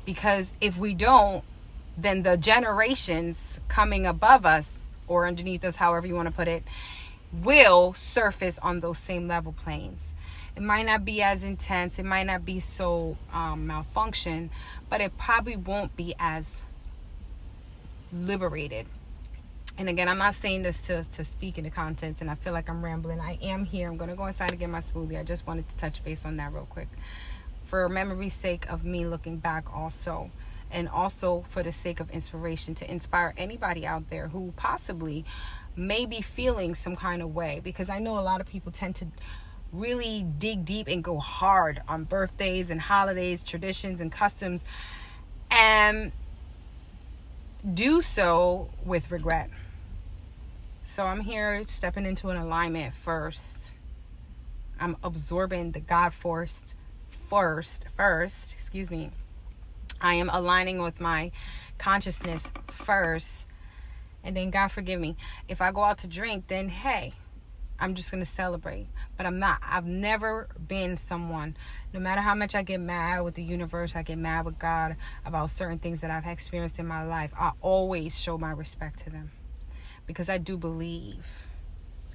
Because if we don't, then the generations coming above us or underneath us, however you want to put it, will surface on those same level planes. It might not be as intense, it might not be so malfunction, but it probably won't be as liberated. And again, I'm not saying this to speak into content, and I feel like I'm rambling. I am here. I'm going to go inside and get my smoothie. I just wanted to touch base on that real quick for memory's sake of me looking back also, and also for the sake of inspiration, to inspire anybody out there who possibly may be feeling some kind of way. Because I know a lot of people tend to really dig deep and go hard on birthdays and holidays, traditions and customs, and do so with regret. So I'm here stepping into an alignment first. I'm absorbing the God force first. I am aligning with my consciousness first. And then, God forgive me, if I go out to drink, then hey, I'm just going to celebrate. But I'm not. I've never been someone, no matter how much I get mad with the universe, I get mad with God about certain things that I've experienced in my life, I always show my respect to them. Because I do believe,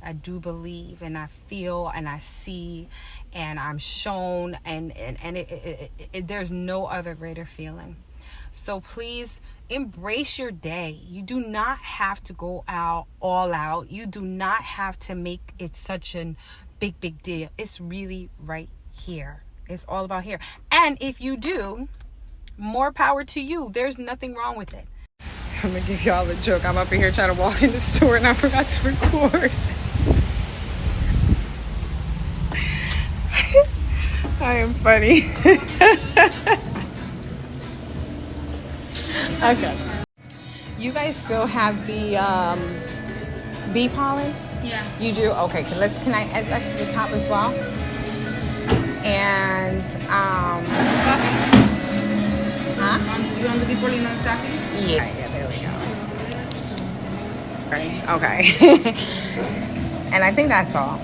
and I feel, and I see, and I'm shown, and there's no other greater feeling. So please embrace your day. You do not have to go all out. You do not have to make it such a big deal. It's really right here. It's all about here. And if you do, more power to you. There's nothing wrong with it. I'm gonna give y'all a joke. I'm up in here trying to walk in the store and I forgot to record. I am funny. Okay. You guys still have the bee pollen? Yeah. You do? Okay. Can I add that to the top as well? And huh? You want the bee pollen on stocking? Yeah. Yeah. There we go. Okay. And I think that's all.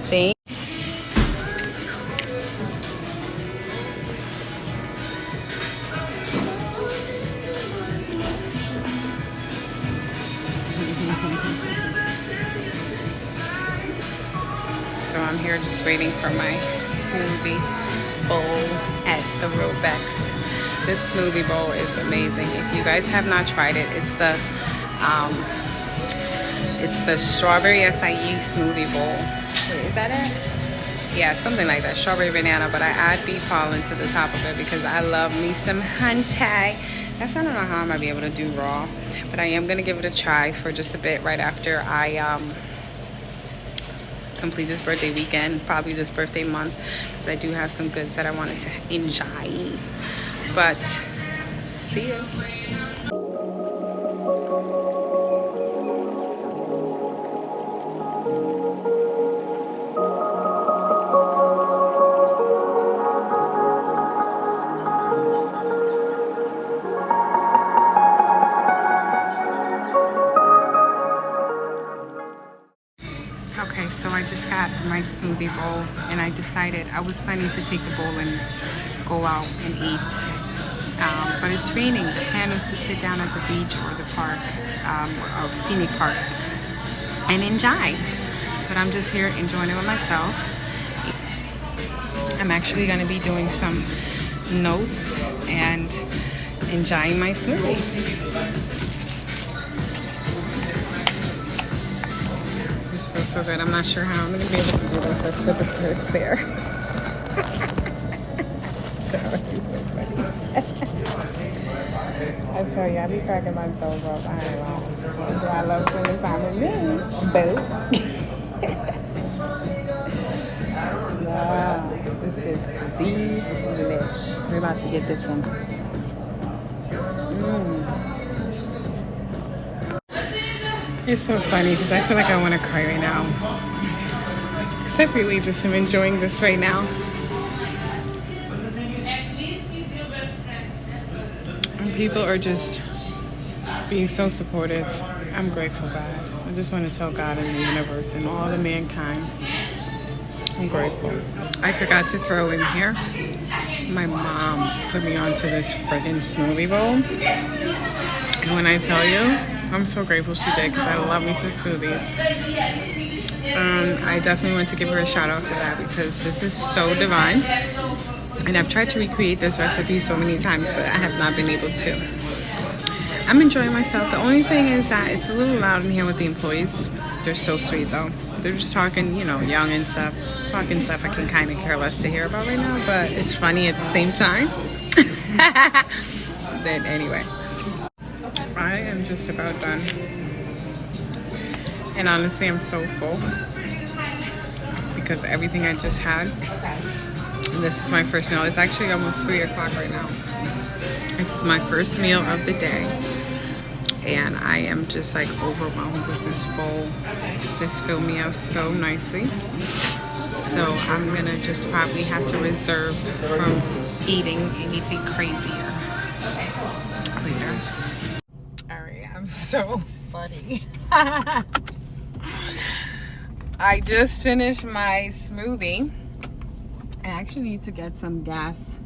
Thank. So I'm here just waiting for my smoothie bowl at the Rebirth. This smoothie bowl is amazing. If you guys have not tried it, it's the strawberry acai smoothie bowl. Wait, is that it? Yeah, something like that. Strawberry banana, but I add bee pollen to the top of it because I love me some huntai. I don't know how I'm gonna be able to do raw, but I am gonna give it a try for just a bit right after I complete this birthday weekend, probably this birthday month, because I do have some goods that I wanted to enjoy. But see you. Okay, so I just got my smoothie bowl and I decided I was planning to take the bowl and go out and eat. But it's raining. The plan is to sit down at the beach or the park, or scenic park, and enjoy. But I'm just here enjoying it with myself. I'm actually going to be doing some notes and enjoying my smoothie. This feels so good. I'm not sure how I'm going to be able to do this. Let's put the first there. That would be so funny. I tell you, I be cracking myself up. I ain't lying. Do I love spending time with me? Boo. Yeah, this is delish. We're about to get this one. It's so funny because I feel like I want to cry right now. Because I really just am enjoying this right now. And people are just being so supportive. I'm grateful, God. I just want to tell God and the universe and all the mankind, I'm grateful. I forgot to throw in here, my mom put me onto this friggin' smoothie bowl. And when I tell you, I'm so grateful she did because I love me some smoothies. I definitely want to give her a shout out for that because this is so divine. And I've tried to recreate this recipe so many times, but I have not been able to. I'm enjoying myself. The only thing is that it's a little loud in here with the employees. They're so sweet though. They're just talking, you know, young and stuff. Talking stuff I can kind of care less to hear about right now, but it's funny at the same time. Then anyway, I am just about done. And honestly, I'm so full because everything I just had. And this is my first meal. It's actually almost 3 o'clock right now. This is my first meal of the day. And I am just like overwhelmed with this bowl. This filled me up so nicely. So I'm gonna just probably have to reserve from eating anything crazier later. Alright, I'm so funny. I just finished my smoothie. I actually need to get some gas.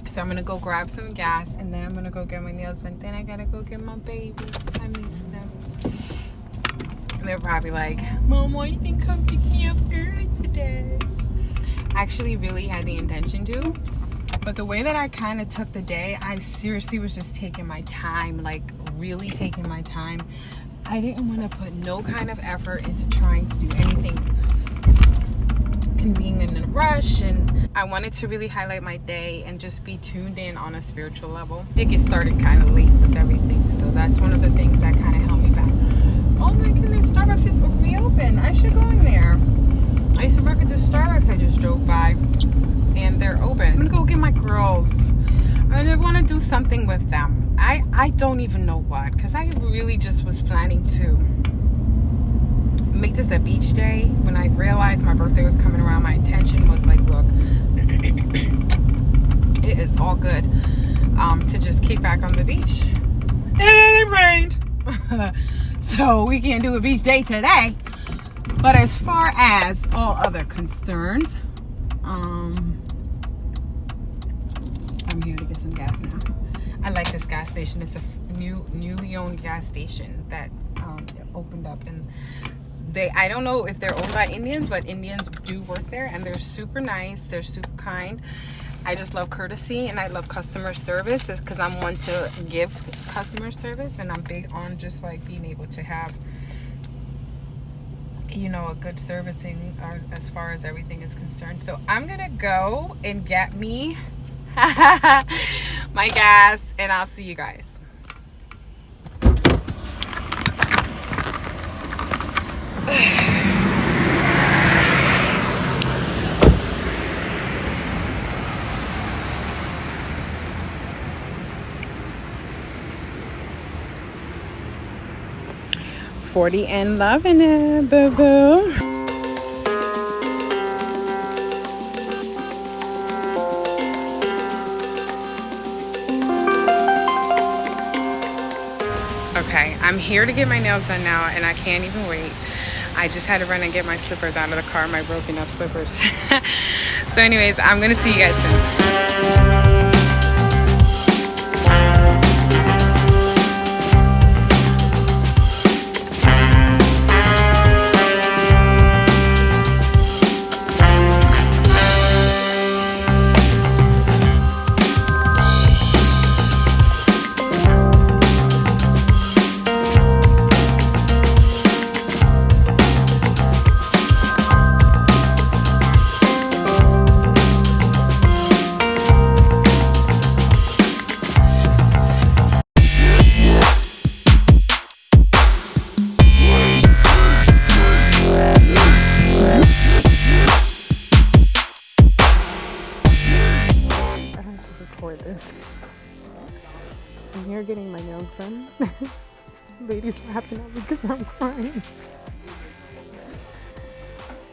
So I'm gonna go grab some gas and then I'm gonna go get my nails and then I gotta go get my babies. I miss them. They're probably like, Mom, why you didn't come pick me up early today? I actually really had the intention to, but the way that I kind of took the day, I seriously was just taking my time, like really taking my time. I didn't want to put no kind of effort into trying to do anything and being in a rush, and I wanted to really highlight my day and just be tuned in on a spiritual level. I did get started kind of late with everything, so that's one of the things that kind of held me back. Oh my goodness, Starbucks is reopened. I should go in there. I used to work at the Starbucks I just drove by, and they're open. I'm gonna go get my girls. I want to do something with them. I don't even know what, because I really just was planning to make this a beach day. When I realized my birthday was coming around, my intention was like, look, it is all good to just kick back on the beach. And then it rained. So we can't do a beach day today. But as far as all other concerns, I'm here to get some gas now. I like this gas station. It's a newly owned gas station that opened up, and I don't know if they're owned by Indians, but Indians do work there, and they're super nice. They're super kind. I just love courtesy, and I love customer service because I'm one to give customer service, and I'm big on just like being able to have, you know, a good servicing as far as everything is concerned. So I'm gonna go and get me my gas, and I'll see you guys. $40 and loving it, boo boo. Okay, I'm here to get my nails done now, and I can't even wait. I just had to run and get my slippers out of the car, my broken up slippers. So anyways, I'm gonna see you guys soon. awesome. Ladies laughing at me because I'm crying.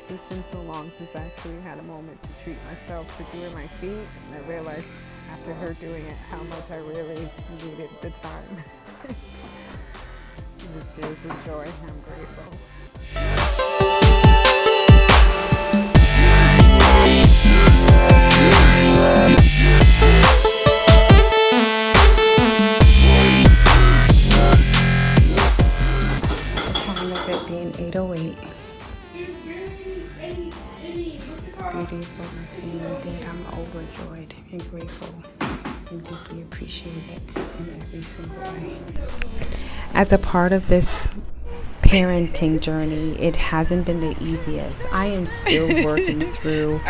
It's been so long since I actually had a moment to treat myself to doing my feet, and I realized after her doing it how much I really needed the time. It was tears of joy. I'm grateful. Time of it being 8:08. Beauty for my family did. I'm overjoyed and grateful and deeply appreciate it in every single way. As a part of this parenting journey, it hasn't been the easiest. I am still working through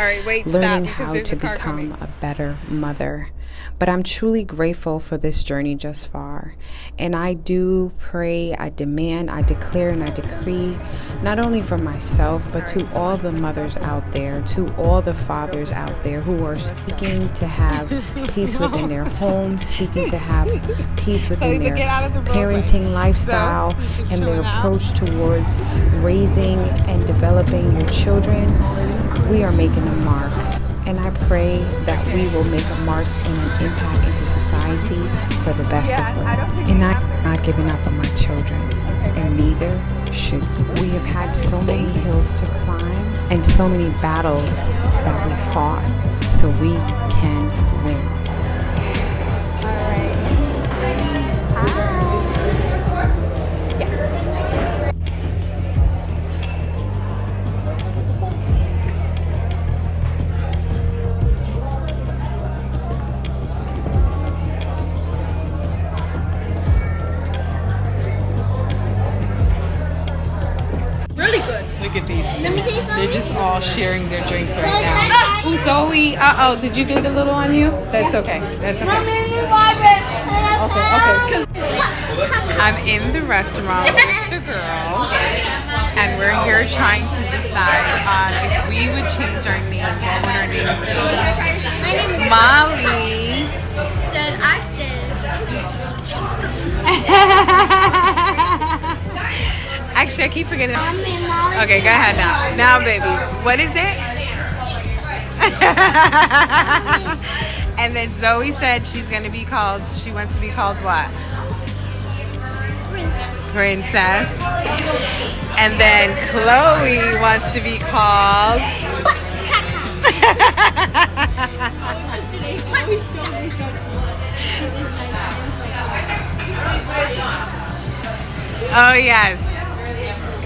learning how to become a better mother. But I'm truly grateful for this journey just far. And I do pray, I demand, I declare, and I decree, not only for myself, but to all the mothers out there, to all the fathers out there who are seeking to have peace within their homes, seeking to have peace within their parenting lifestyle and their approach towards raising and developing your children. We are making a mark. And I pray that we will make a mark and an impact into society for the best of us. And I'm not giving up on my children, and neither should you. We have had so many hills to climb and so many battles that we fought so we can win. Look at these. Let me see something. They're just all sharing their drinks right now. Zoe, did you get a little on you? That's okay. That's okay. Okay. I'm in the restaurant with the girls, and we're here trying to decide on if we would change our name. What would our names be? My name is Molly. said I said. Actually, I keep forgetting. Molly. Okay, go ahead now. Now, baby, what is it? And then Zoe said she wants to be called what? Princess. And then Chloe wants to be called Oh yes.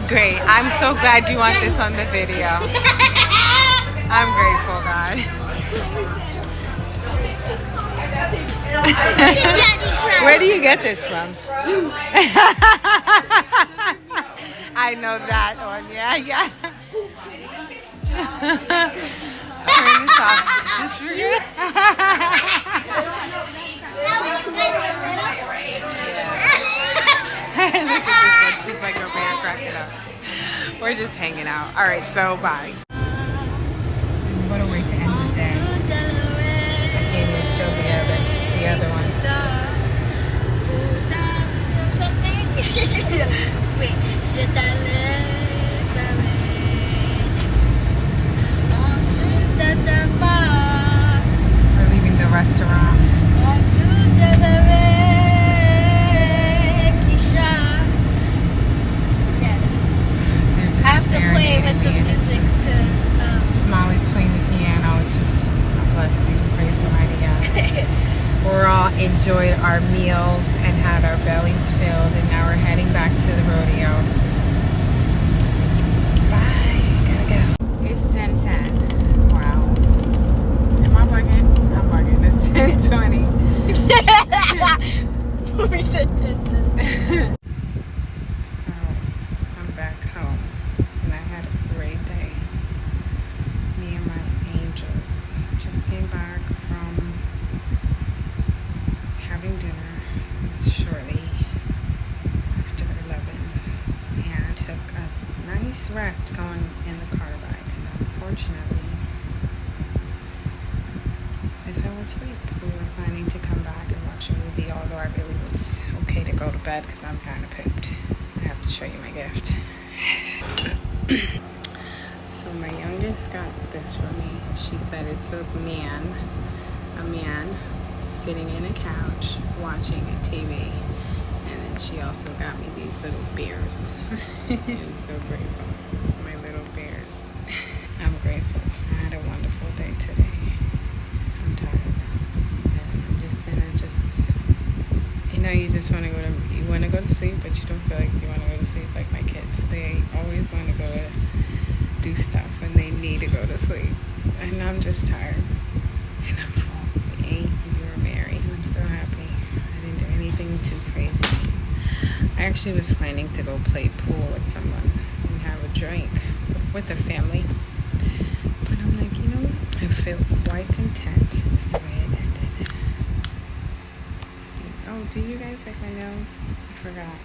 Great. I'm so glad you want this on the video. I'm grateful, God. Where do you get this from? I know that one. Yeah. Turn this off. Just for you. Look at this one. She's like over here cracking up. We're just hanging out. All right, so bye. What a way to end the day. I can't even show the other one. Wait, je We're leaving the restaurant. I have to play with the music to. Smiley's playing the piano, which is a blessing. Praise Almighty God. We're all enjoyed our meals and had our bellies filled, and now we're heading back to the rodeo. Bye. Gotta go. It's 10:10. Wow. Am I bugging? I'm bugging. It's 10:20. We said 10. So I'm back home, and I had a great day. Me and my angels just came back from having dinner shortly after 11, and took a nice rest going in the car ride. And unfortunately, I fell asleep. We were planning to come back and watch a movie, although I really was okay to bed because I'm kind of pipped. I have to show you my gift. So my youngest got this for me. She said it's a man sitting in a couch watching a TV. And then she also got me these little bears. I'm so grateful. My little bears. I'm grateful. I had a wonderful day today. I'm tired now. And I'm just gonna you know, you just want to go to sleep, but you don't feel like you want to go to sleep. Like my kids, they always want to go to do stuff and they need to go to sleep. And I'm just tired. And I'm full. We were married. And I'm so happy. I didn't do anything too crazy. I actually was planning to go play pool with someone and have a drink with the family. But I'm like, you know what? I feel quite content with the way it ended. Oh, do you guys like my nails? I forgot.